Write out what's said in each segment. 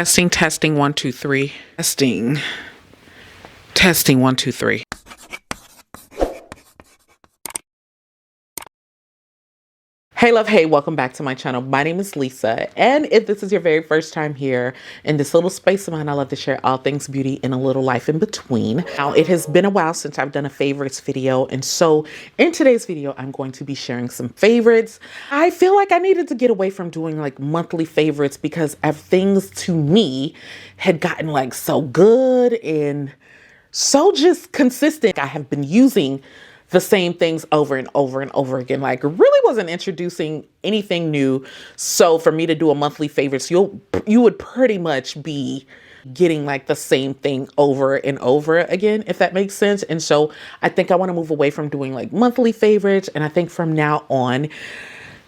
Testing, testing, 1, 2, 3. Testing, testing, 1, 2, 3. Hey love, hey, welcome back to my channel. My name is Lisa, and if this is your very first time here in this little space of mine, I love to share all things beauty and a little life in between. Now, it has been a while since I've done a favorites video, and so in today's video, I'm going to be sharing some favorites. I feel like I needed to get away from doing like monthly favorites because things to me had gotten like so good and so just consistent. I have been using the same things over and over and over again. Like, really wasn't introducing anything new. So for me to do a monthly favorites, you would pretty much be getting like the same thing over and over again, if that makes sense. And so I think I want to move away from doing like monthly favorites. And I think from now on,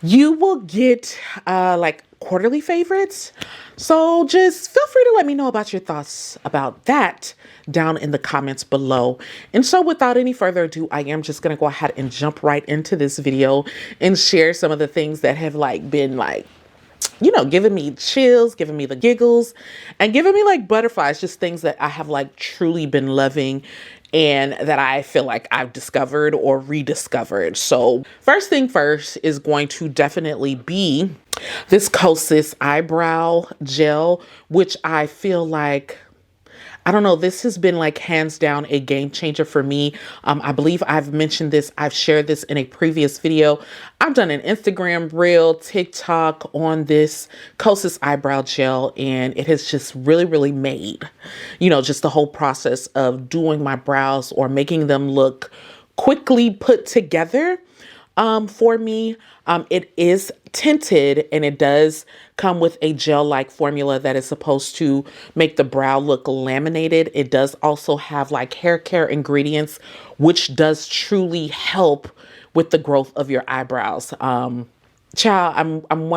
you will get like quarterly favorites. So just feel free to let me know about your thoughts about that down in the comments below. And so without any further ado, I am just going to go ahead and jump right into this video and share some of the things that have like been like, you know, giving me chills, giving me the giggles, and giving me like butterflies, just things that I have like truly been loving and that I feel like I've discovered or rediscovered. So first thing first is going to definitely be this Kosas eyebrow gel, which I feel like, I don't know, this has been like hands down a game changer for me. I believe I've mentioned this. I've shared this in a previous video. I've done an Instagram reel, TikTok on this Kosas eyebrow gel, and it has just really, really made, you know, just the whole process of doing my brows or making them look quickly put together for me. It is tinted and it does come with a gel-like formula that is supposed to make the brow look laminated. It does also have like hair care ingredients, which does truly help with the growth of your eyebrows. Child, I'm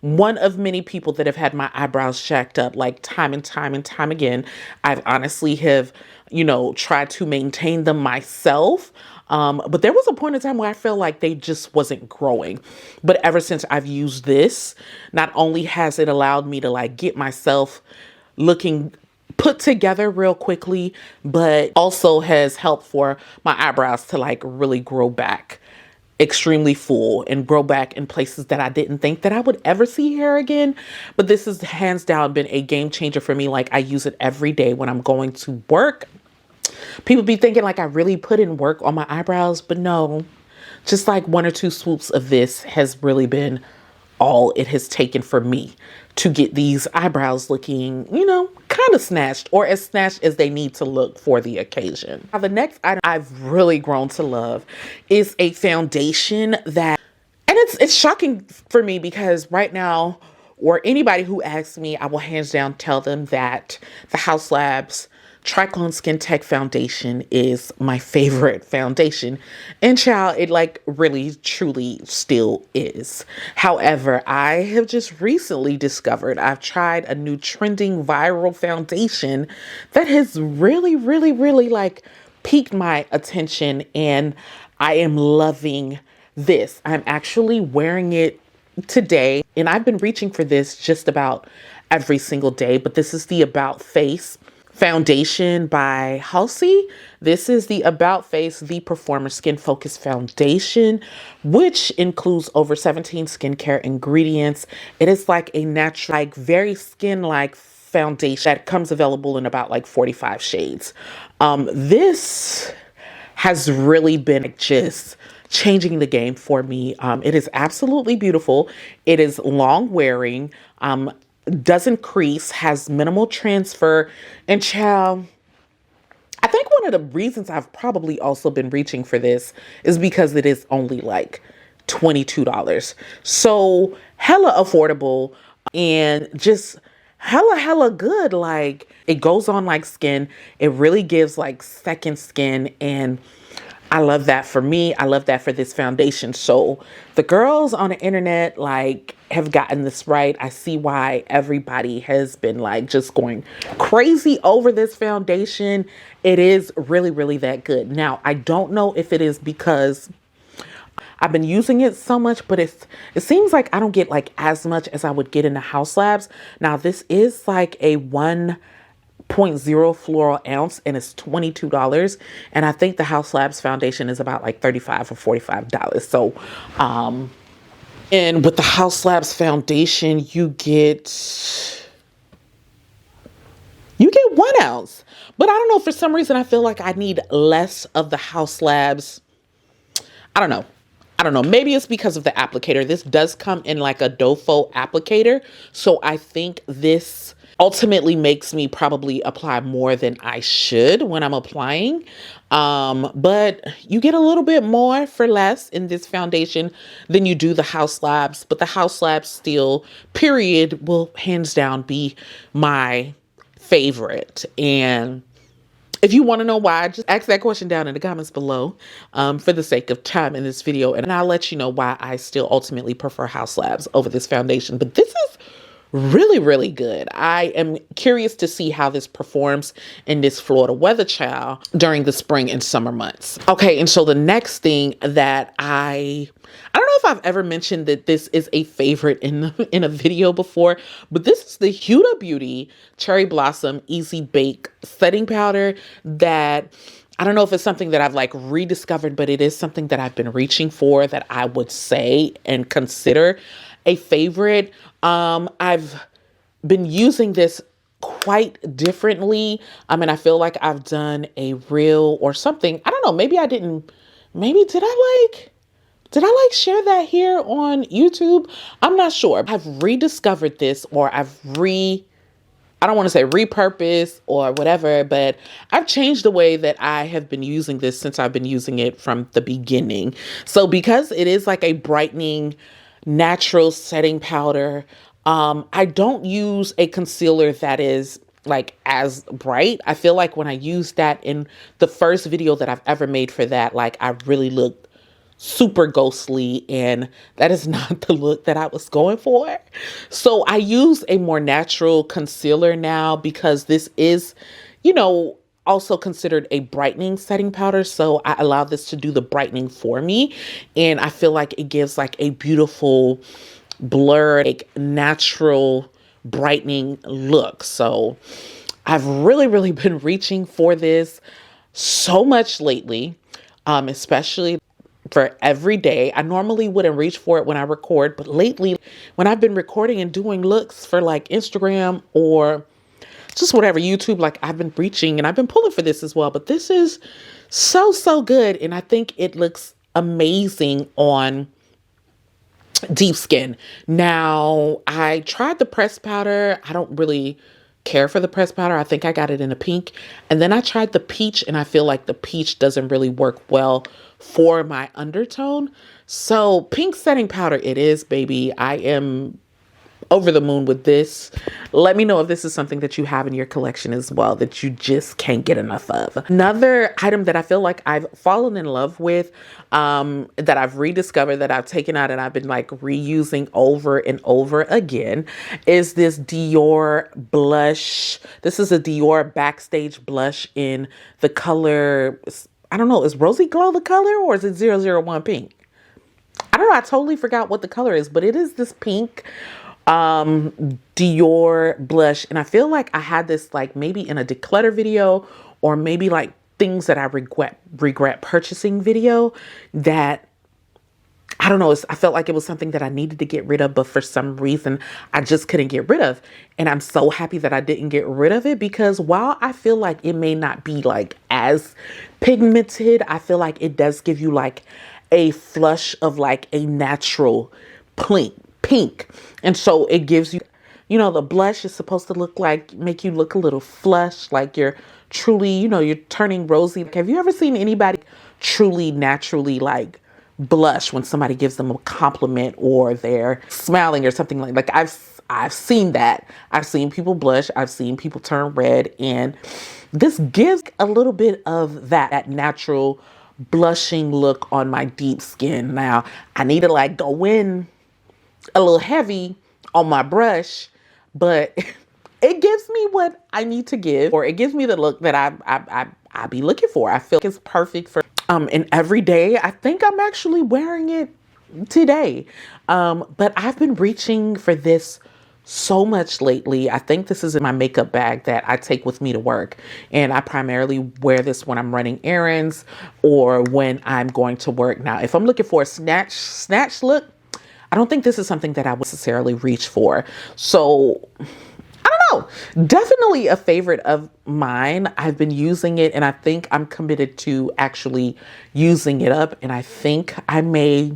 one of many people that have had my eyebrows jacked up like time and time and time again. I've honestly have, you know, tried to maintain them myself. But there was a point in time where I felt like they just wasn't growing. But ever since I've used this, not only has it allowed me to like get myself looking put together real quickly, but also has helped for my eyebrows to like really grow back extremely full and grow back in places that I didn't think that I would ever see hair again. But this has hands down been a game changer for me. Like, I use it every day when I'm going to work. People be thinking like I really put in work on my eyebrows, but no, just like 1 or 2 swoops of this has really been all it has taken for me to get these eyebrows looking, you know, kind of snatched, or as snatched as they need to look for the occasion. Now, the next item I've really grown to love is a foundation that, and it's shocking for me because right now, or anybody who asks me, I will hands down tell them that the Haus Labs Triclone Skin Tech foundation is my favorite foundation. And child, it like really truly still is. However, I have just recently discovered I've tried a new trending viral foundation that has really, really, really like piqued my attention, and I am loving this. I'm actually wearing it today, and I've been reaching for this just about every single day, but this is the About Face foundation by Halsey. This is the About Face The Performer Skin Focus Foundation, which includes over 17 skincare ingredients. It is like a natural, like very skin-like foundation that comes available in about like 45 shades. This has really been just changing the game for me. It is absolutely beautiful. It is long wearing. Doesn't crease, has minimal transfer, and child, I think one of the reasons I've probably also been reaching for this is because it is only like $22. So hella affordable and just hella good. Like, it goes on like skin. It really gives like second skin, and I love that for me. I love that for this foundation. So the girls on the internet like have gotten this right. I see why everybody has been like just going crazy over this foundation. It is really, really that good. Now, I don't know if it is because I've been using it so much, but it seems like I don't get like as much as I would get in the House Labs. Now this is like a 1.0 floral ounce and it's $22. And I think the House Labs foundation is about like $35 or $45. So, and with the House Labs foundation, you get 1 ounce. But I don't know, for some reason, I feel like I need less of the House Labs. I don't know. Maybe it's because of the applicator. This does come in like a doe foot applicator. So I think this ultimately makes me probably apply more than I should when I'm applying. But you get a little bit more for less in this foundation than you do the House Labs. But the House Labs still, period, will hands down be my favorite. And if you want to know why, just ask that question down in the comments below, for the sake of time in this video. And I'll let you know why I still ultimately prefer House Labs over this foundation. But this is really, really good. I am curious to see how this performs in this Florida weather, child, during the spring and summer months. Okay, and so the next thing that I don't know if I've ever mentioned that this is a favorite in a video before, but this is the Huda Beauty Cherry Blossom Easy Bake Setting Powder that I don't know if it's something that I've like rediscovered, but it is something that I've been reaching for, that I would say and consider a favorite. I've been using this quite differently. I mean, I feel like I've done a reel or something. I don't know. Maybe I didn't. Maybe did I share that here on YouTube? I'm not sure. I've rediscovered this, or I don't want to say repurpose or whatever, but I've changed the way that I have been using this since I've been using it from the beginning. So because it is like a brightening, natural setting powder, I don't use a concealer that is like as bright. I feel like when I used that in the first video that I've ever made for that, like I really looked super ghostly, and that is not the look that I was going for. So I use a more natural concealer now, because this is, you know, also considered a brightening setting powder. So I allow this to do the brightening for me. And I feel like it gives like a beautiful blurred, like natural brightening look. So I've really, really been reaching for this so much lately, especially for every day. I normally wouldn't reach for it when I record, but lately when I've been recording and doing looks for like Instagram or just whatever, YouTube, like I've been reaching and I've been pulling for this as well. But this is so good. And I think it looks amazing on deep skin. Now, I tried the pressed powder. I don't really care for the pressed powder. I think I got it in a pink. And then I tried the peach, and I feel like the peach doesn't really work well for my undertone. So pink setting powder it is, baby. I am over the moon with this. Let me know if this is something that you have in your collection as well, that you just can't get enough of. Another item that I feel like I've fallen in love with, that I've rediscovered, that I've taken out and I've been like reusing over and over again, is this Dior blush. This is a Dior Backstage blush in the color, I don't know, is Rosy Glow the color, or is it 001 pink? I don't know. I totally forgot what the color is, but it is this pink Dior blush. And I feel like I had this like maybe in a declutter video, or maybe like things that I regret purchasing video, that I don't know, I felt like it was something that I needed to get rid of, but for some reason I just couldn't get rid of. And I'm so happy that I didn't get rid of it, because while I feel like it may not be like as pigmented, I feel like it does give you like a flush of like a natural pink. And so it gives you, you know, the blush is supposed to look like, make you look a little flush, like you're truly, you know, you're turning rosy. Like, have you ever seen anybody truly naturally like blush when somebody gives them a compliment or they're smiling or something like I've seen that. I've seen people blush. I've seen people turn red, and this gives a little bit of that natural blushing look on my deep skin. Now I need to like go in a little heavy on my brush, but it gives me what I need to give, or it gives me the look that I be looking for. I feel like it's perfect for And every day, I think I'm actually wearing it today. But I've been reaching for this so much lately. I think this is in my makeup bag that I take with me to work. And I primarily wear this when I'm running errands or when I'm going to work. Now, if I'm looking for a snatch look, I don't think this is something that I would necessarily reach for. So I don't know, definitely a favorite of mine. I've been using it and I think I'm committed to actually using it up. And I think I may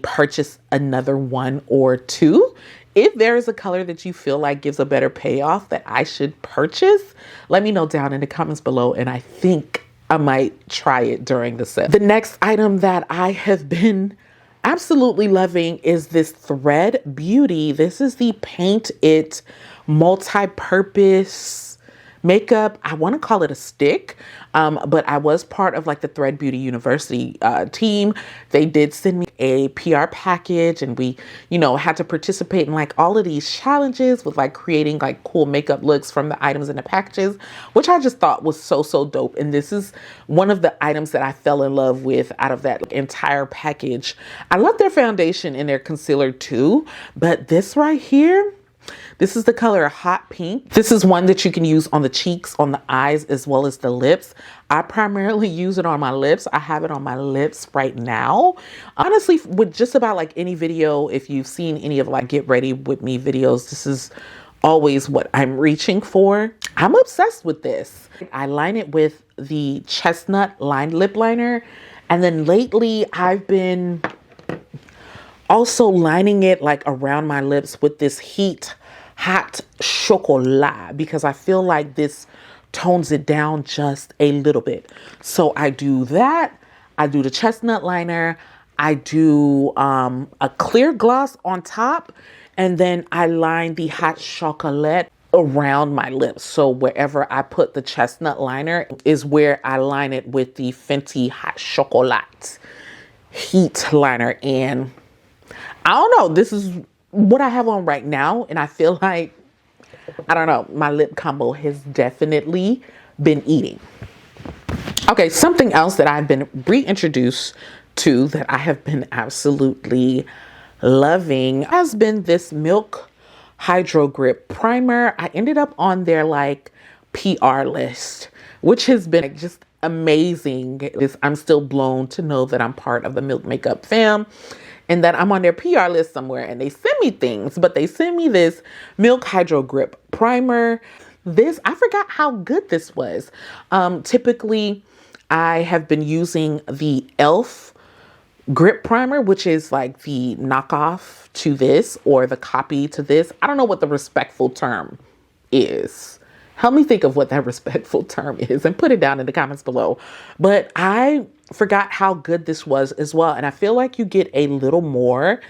purchase another one or two. If there is a color that you feel like gives a better payoff that I should purchase, let me know down in the comments below. And I think I might try it during the set. The next item that I have been absolutely loving is this Thread Beauty. This is the Paint It multi-purpose makeup. I want to call it a stick, but I was part of like the Thread Beauty University team. They did send me a PR package and we, had to participate in like all of these challenges with like creating like cool makeup looks from the items in the packages, which I just thought was so, so dope. And this is one of the items that I fell in love with out of that entire package. I love their foundation and their concealer too, but this right here, this is the color Hot Pink. This is one that you can use on the cheeks, on the eyes, as well as the lips. I primarily use it on my lips. I have it on my lips right now. Honestly, with just about like any video, if you've seen any of like Get Ready With Me videos, this is always what I'm reaching for. I'm obsessed with this. I line it with the Chestnut Lined Lip Liner. And then lately I've been also lining it like around my lips with this Hot Chocolat because I feel like this tones it down just a little bit. So I do that. I do the chestnut liner. I do a clear gloss on top. And then I line the Hot Chocolate around my lips. So wherever I put the chestnut liner is where I line it with the Fenty Hot Chocolate Heat Liner. And I don't know, this is what I have on right now. And I feel like, I don't know, my lip combo has definitely been eating. Okay, something else that I've been reintroduced to that I have been absolutely loving has been this Milk Hydro Grip Primer. I ended up on their like PR list, which has been like, just amazing. I'm still blown to know that I'm part of the Milk Makeup fam and that I'm on their PR list somewhere and they send me things, but they sent me this Milk Hydro Grip Primer. I forgot how good this was. Typically, I have been using the e.l.f. Grip Primer, which is like the knockoff to this or the copy to this. I don't know what the respectful term is. Help me think of what that respectful term is and put it down in the comments below. But I forgot how good this was as well. And I feel like you get a little more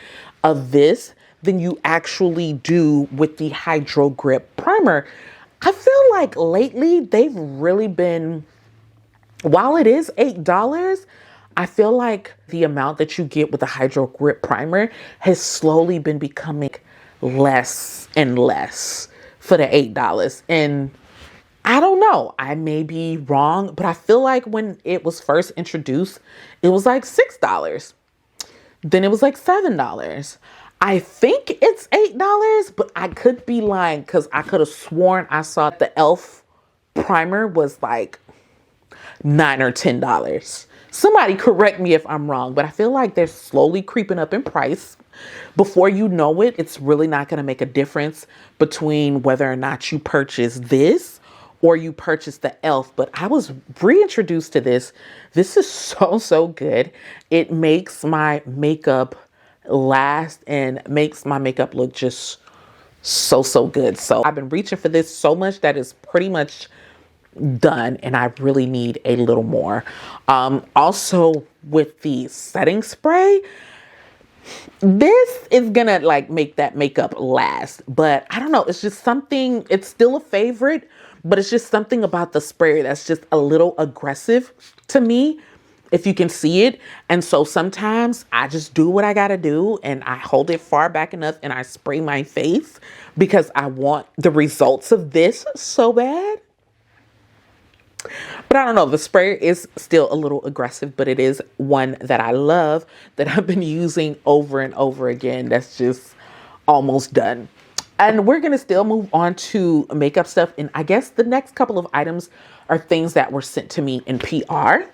of this than you actually do with the Hydro Grip Primer. I feel like lately they've really been, while it is $8, I feel like the amount that you get with the Hydro Grip Primer has slowly been becoming less and less for the $8. And I don't know, I may be wrong, but I feel like when it was first introduced, it was like $6. Then it was like $7. I think it's $8, but I could be lying because I could have sworn I saw the e.l.f. primer was like $9 or $10. Somebody correct me if I'm wrong, but I feel like they're slowly creeping up in price. Before you know it, it's really not going to make a difference between whether or not you purchase this or you purchase the e.l.f. But I was reintroduced to this. This is so, so good. It makes my makeup last and makes my makeup look just so, so good. So I've been reaching for this so much that it's pretty much done and I really need a little more. Also with the setting spray, this is gonna like make that makeup last, but I don't know, it's just something, it's still a favorite, but it's just something about the spray that's just a little aggressive to me, if you can see it. And so sometimes I just do what I gotta do and I hold it far back enough and I spray my face because I want the results of this so bad. But I don't know, the sprayer is still a little aggressive, but it is one that I love, that I've been using over and over again. That's just almost done. And we're going to still move on to makeup stuff. And I guess the next couple of items are things that were sent to me in PR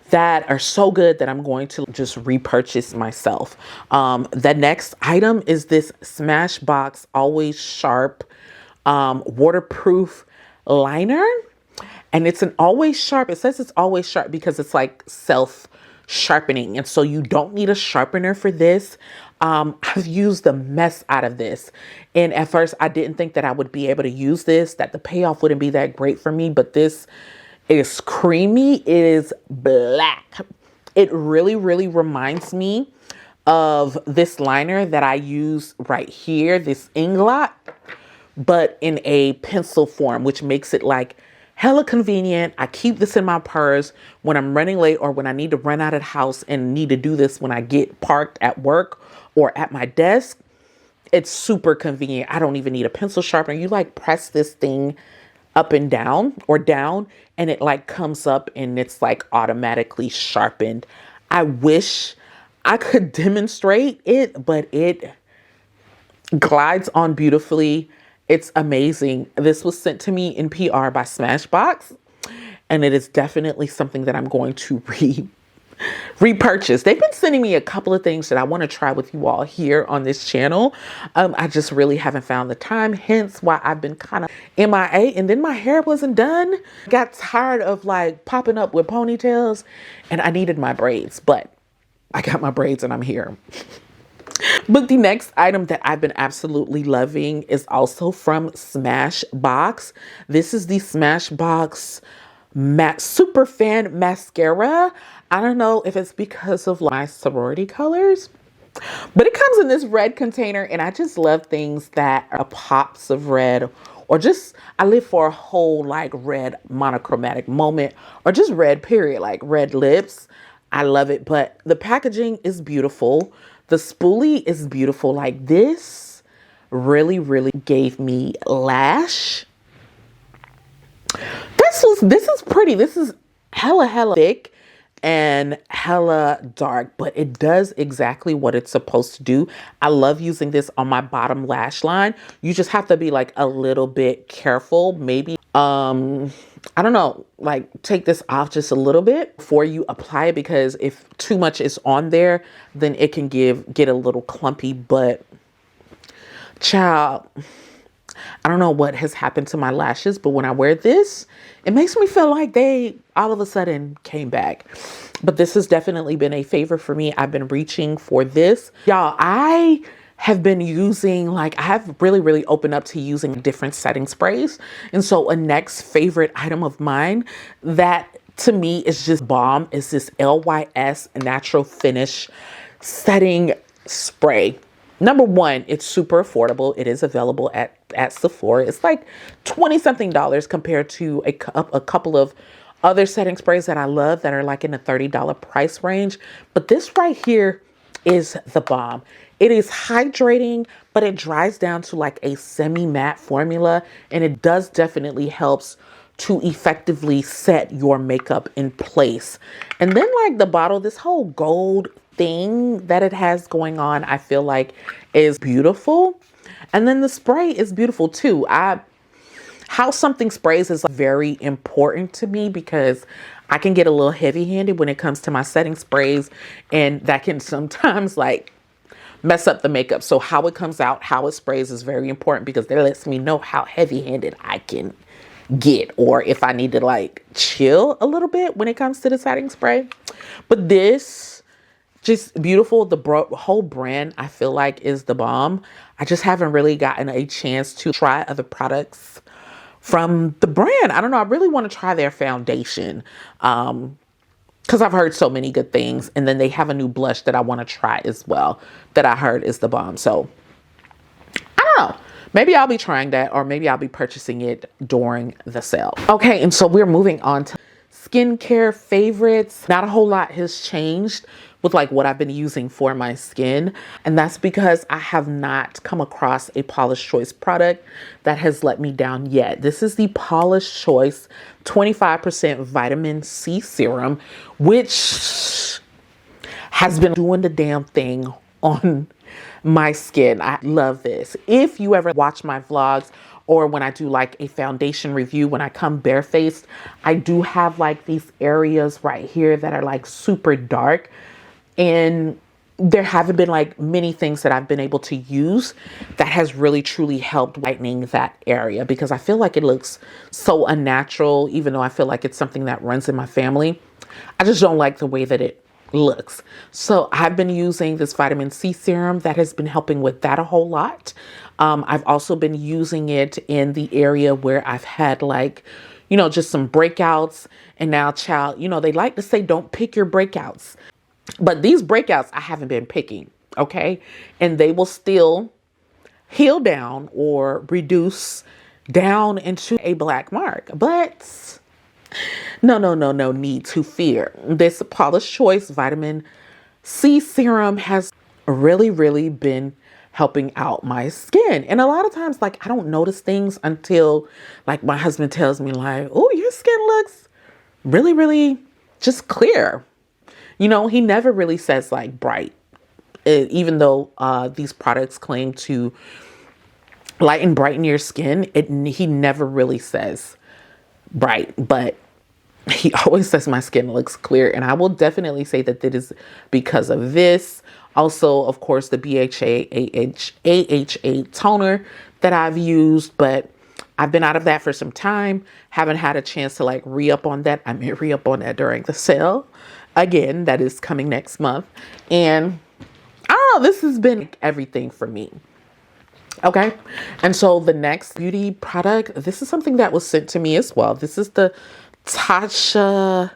that are so good that I'm going to just repurchase myself. The next item is this Smashbox Always Sharp waterproof liner. And it's an always sharp. It says it's always sharp because it's like self sharpening. And so you don't need a sharpener for this. I've used the mess out of this. And at first I didn't think that I would be able to use this, that the payoff wouldn't be that great for me, but this is creamy. It is black. It really, really reminds me of this liner that I use right here, this Inglot, but in a pencil form, which makes it like hella convenient. I keep this in my purse when I'm running late or when I need to run out of the house and need to do this when I get parked at work or at my desk. It's super convenient. I don't even need a pencil sharpener. You like press this thing up and down or down and it like comes up and it's like automatically sharpened. I wish I could demonstrate it, but it glides on beautifully. It's amazing. This was sent to me in PR by Smashbox, and it is definitely something that I'm going to repurchase. They've been sending me a couple of things that I want to try with you all here on this channel. I just really haven't found the time, hence why I've been kind of MIA. And then my hair wasn't done. Got tired of like popping up with ponytails, and I needed my braids, but I got my braids and I'm here. But the next item that I've been absolutely loving is also from Smashbox. This is the Smashbox Super Fan Mascara. I don't know if it's because of my sorority colors, but it comes in this red container, and I just love things that are pops of red, or just, I live for a whole like red monochromatic moment, or just red period, like red lips. I love it, but the packaging is beautiful. The spoolie is beautiful. Like this really, really gave me lash. This is pretty. This is hella thick and hella dark, but it does exactly what it's supposed to do. I love using this on my bottom lash line. You just have to be like a little bit careful. Maybe, I don't know, like take this off just a little bit before you apply it, because if too much is on there, then it can get a little clumpy. But child, I don't know what has happened to my lashes, but when I wear this, it makes me feel like they all of a sudden came back. But this has definitely been a favorite for me. I've been reaching for this. Y'all, I have been using, like, I have really opened up to using different setting sprays. And so a next favorite item of mine that to me is just bomb is this LYS Natural Finish Setting Spray. Number one, it's super affordable. It is available at Sephora. It's like $20-something compared to a couple of other setting sprays that I love that are like in the $30 price range. But this right here is the bomb. It is hydrating, but it dries down to like a semi-matte formula, and it does definitely helps to effectively set your makeup in place. And then like the bottle, this whole gold thing that it has going on, I feel like is beautiful. And then the spray is beautiful too. How something sprays is very important to me because I can get a little heavy-handed when it comes to my setting sprays, and that can sometimes like mess up the makeup. So how it comes out, how it sprays is very important because that lets me know how heavy-handed I can get, or if I need to like chill a little bit when it comes to the setting spray. But this, just beautiful. The whole brand I feel like is the bomb. I just haven't really gotten a chance to try other products from the brand. I don't know. I really want to try their foundation because I've heard so many good things. And then they have a new blush that I want to try as well that I heard is the bomb. So I don't know. Maybe I'll be trying that, or maybe I'll be purchasing it during the sale. Okay, and so we're moving on to skincare favorites. Not a whole lot has changed with like what I've been using for my skin. And that's because I have not come across a Paula's Choice product that has let me down yet. This is the Paula's Choice 25% vitamin C serum, which has been doing the damn thing on my skin. I love this. If you ever watch my vlogs or when I do like a foundation review, when I come barefaced, I do have like these areas right here that are like super dark. And there haven't been like many things that I've been able to use that has really truly helped whitening that area, because I feel like it looks so unnatural, even though I feel like it's something that runs in my family. I just don't like the way that it looks. So I've been using this vitamin C serum that has been helping with that a whole lot. I've also been using it in the area where I've had like, you know, just some breakouts. And now, child, you know, they like to say don't pick your breakouts. But these breakouts I haven't been picking, okay? And they will still heal down or reduce down into a black mark. But no need to fear. This Paula's Choice vitamin C serum has really been helping out my skin. And a lot of times, like, I don't notice things until like my husband tells me like, oh, your skin looks really just clear. You know, he never really says like bright, even though these products claim to lighten, brighten your skin. He never really says bright, but he always says my skin looks clear. And I will definitely say that that is because of this. Also, of course, the AHA toner that I've used, but I've been out of that for some time. Haven't had a chance to like re-up on that. I may re-up on that during the sale. Again, that is coming next month. And I don't know, this has been everything for me. Okay. And so the next beauty product, this is something that was sent to me as well. This is the Tatcha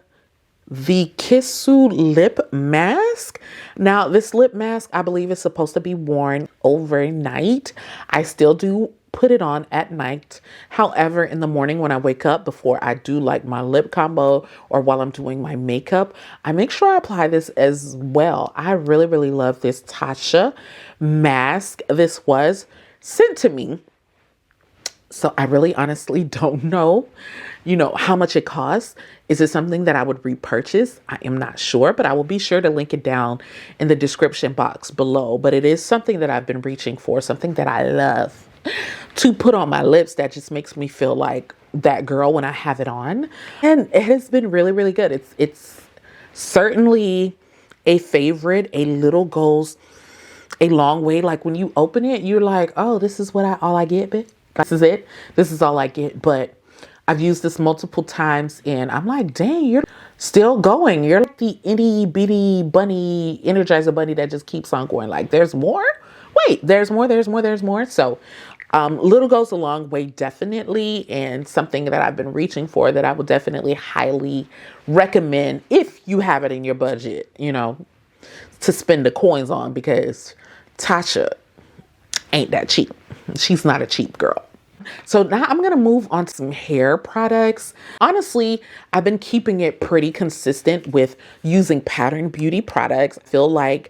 the Kissu lip mask. Now, this lip mask, I believe, is supposed to be worn overnight. I still do put it on at night. However, in the morning when I wake up, before I do like my lip combo or while I'm doing my makeup, I make sure I apply this as well. I really love this Tatcha mask. This was sent to me, so I really honestly don't know, you know, how much it costs. Is it something that I would repurchase? I am not sure, but I will be sure to link it down in the description box below. But it is something that I've been reaching for, something that I love to put on my lips that just makes me feel like that girl when I have it on. And it has been really good. It's certainly a favorite. A little goes a long way. Like when you open it, you're like, oh, this is what all I get, bitch. This is it. This is all I get. But I've used this multiple times and I'm like, dang, you're still going. You're like the itty bitty bunny, Energizer bunny that just keeps on going. Like, there's more? Wait, there's more. So little goes a long way, definitely. And something that I've been reaching for that I would definitely highly recommend if you have it in your budget, you know, to spend the coins on, because Tatcha ain't that cheap. She's not a cheap girl. So now I'm going to move on to some hair products. Honestly, I've been keeping it pretty consistent with using Pattern Beauty products. I feel like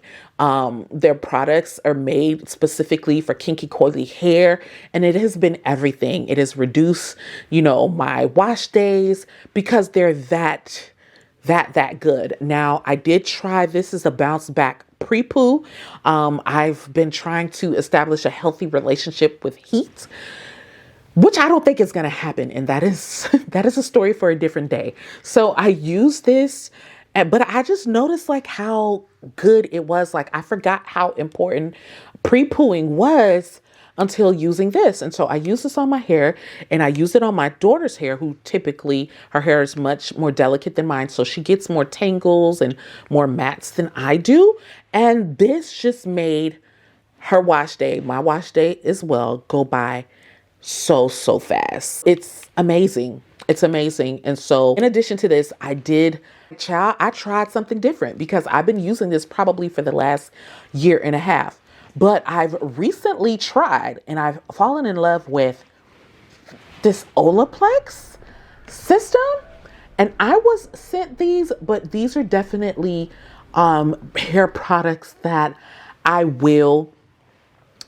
their products are made specifically for kinky coily hair, and it has been everything. It has reduced, you know, my wash days because they're that good. Now, I did try, this is a bounce back pre-poo. I've been trying to establish a healthy relationship with heat, which I don't think is going to happen. And that is a story for a different day. So I used this, but I just noticed like how good it was. Like I forgot how important pre-pooing was until using this. And so I use this on my hair, and I use it on my daughter's hair, who typically her hair is much more delicate than mine. So she gets more tangles and more mats than I do. And this just made her wash day, my wash day as well, go by so fast. It's amazing. It's amazing. And so in addition to this, I tried something different, because I've been using this probably for the last year and a half. But I've recently tried, and I've fallen in love with this Olex System. And I was sent these, but these are definitely hair products that I will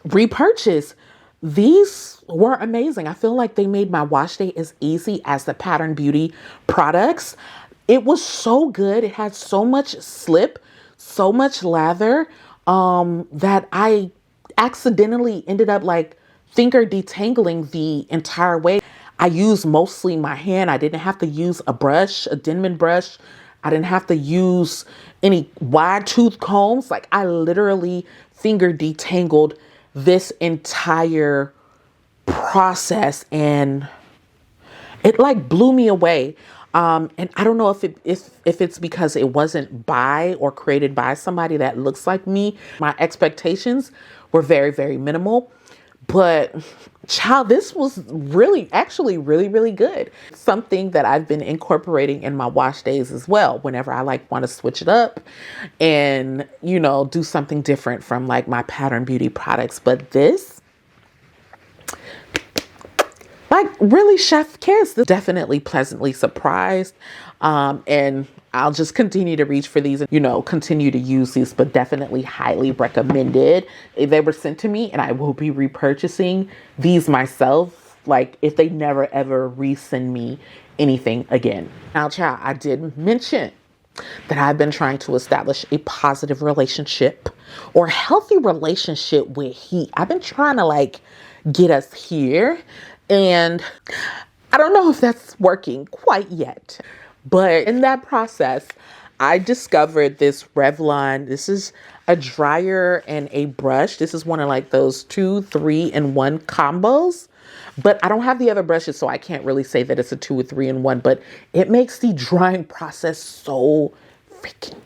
repurchase. These were amazing. I feel like they made my wash day as easy as the Pattern Beauty products. It was so good. It had so much slip, so much lather, that I accidentally ended up like finger detangling the entire way. I used mostly my hand. I didn't have to use a brush, a Denman brush. I didn't have to use any wide tooth combs. Like I literally finger detangled this entire process, and it like blew me away. And I don't know if it's because it wasn't by or created by somebody that looks like me. My expectations were very, very minimal. But child, this was actually really good. Something that I've been incorporating in my wash days as well. Whenever I like want to switch it up and, you know, do something different from like my Pattern Beauty products. But this, like really chef kiss, definitely pleasantly surprised. And I'll just continue to reach for these and, you know, continue to use these, but definitely highly recommended. They were sent to me and I will be repurchasing these myself. Like if they never ever resend me anything again. Now, child, I did mention that I've been trying to establish a positive relationship or healthy relationship with heat. I've been trying to like get us here, and I don't know if that's working quite yet. But in that process, I discovered this Revlon. This is a dryer and a brush. This is one of like those 2, 3-in-1 combos. But I don't have the other brushes, so I can't really say that it's a 2 or 3-in-1. But it makes the drying process so freaking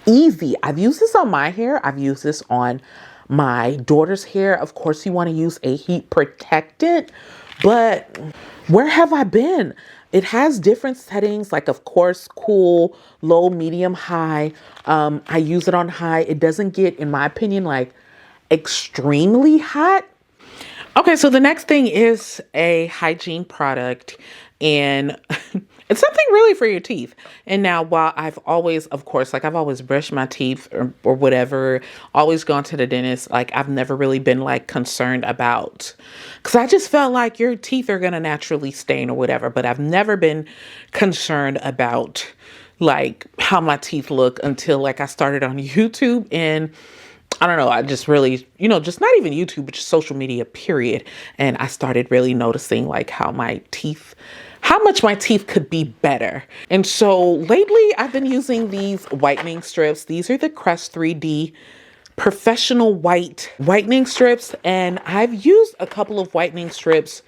easy. I've used this on my hair. I've used this on my daughter's hair. Of course, you want to use a heat protectant. But where have I been? It has different settings, like of course, cool, low, medium, high. I use it on high. It doesn't get, in my opinion, like extremely hot. Okay, so the next thing is a hygiene product, and it's something really for your teeth. And now, while I've always, of course, like I've always brushed my teeth or whatever, always gone to the dentist, like I've never really been like concerned about, because I just felt like your teeth are going to naturally stain or whatever, but I've never been concerned about like how my teeth look until like I started on YouTube. And I don't know, I just really, you know, just not even YouTube, but just social media, period. And I started really noticing like how much my teeth could be better. And so lately I've been using these whitening strips. These are the Crest 3D professional whitening strips. And I've used a couple of whitening strips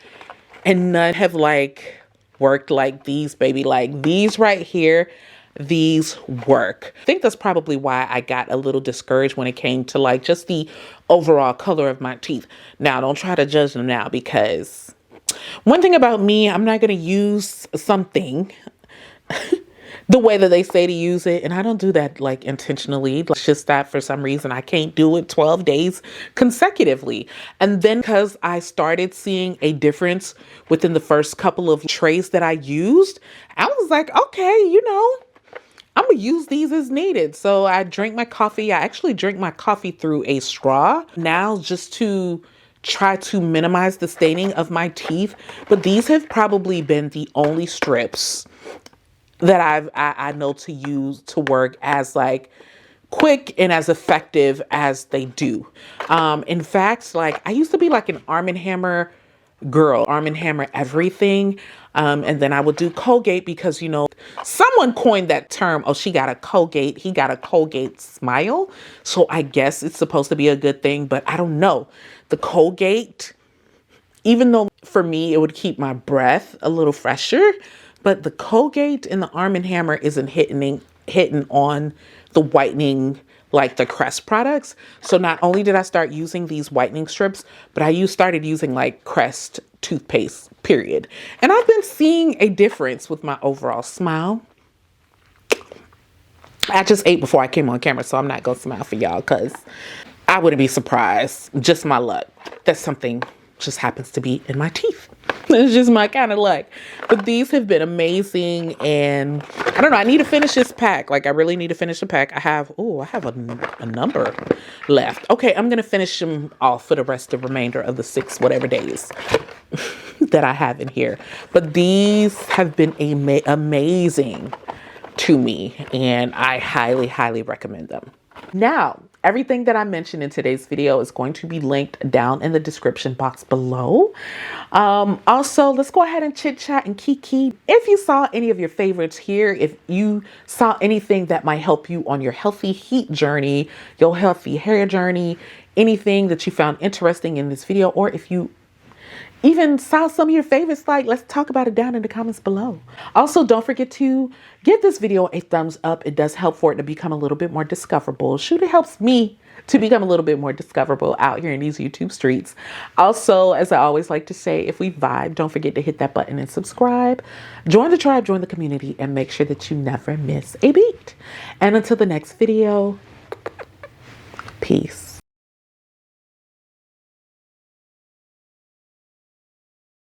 and none have like worked like these, baby. Like these right here, these work. I think that's probably why I got a little discouraged when it came to like just the overall color of my teeth. Now, don't try to judge them now, because one thing about me, I'm not going to use something the way that they say to use it. And I don't do that like intentionally. It's just that for some reason I can't do it 12 days consecutively. And then because I started seeing a difference within the first couple of trays that I used, I was like, okay, you know, I'm going to use these as needed. So I drink my coffee. I actually drink my coffee through a straw now, just to try to minimize the staining of my teeth. But these have probably been the only strips that I know to use to work as like quick and as effective as they do. In fact, like I used to be like an Arm & Hammer girl, Arm & Hammer everything. And then I would do Colgate because, you know, someone coined that term. Oh, she got a Colgate. He got a Colgate smile. So I guess it's supposed to be a good thing, but I don't know. The Colgate, even though for me, it would keep my breath a little fresher, but the Colgate and the Arm & Hammer isn't hitting on the whitening like the Crest products. So not only did I start using these whitening strips, but I started using like Crest toothpaste, period. And I've been seeing a difference with my overall smile. I just ate before I came on camera, so I'm not gonna smile for y'all because I wouldn't be surprised. Just my luck that something just happens to be in my teeth. It's just my kind of luck. But these have been amazing. And I don't know, I need to finish this pack. Like, I really need to finish the pack. I have a number left. Okay, I'm going to finish them off for the rest of the remainder of the 6 whatever days that I have in here. But these have been amazing to me. And I highly, highly recommend them. Now, everything that I mentioned in today's video is going to be linked down in the description box below. Also, let's go ahead and chit chat and kiki. If you saw any of your favorites here, if you saw anything that might help you on your healthy heat journey, your healthy hair journey, anything that you found interesting in this video, or if you even saw some of your favorites, like, let's talk about it down in the comments below. Also, don't forget to give this video a thumbs up. It does help for it to become a little bit more discoverable. Shoot, it helps me to become a little bit more discoverable out here in these YouTube streets. Also, as I always like to say, if we vibe, don't forget to hit that button and subscribe. Join the tribe, join the community, and make sure that you never miss a beat. And until the next video, peace.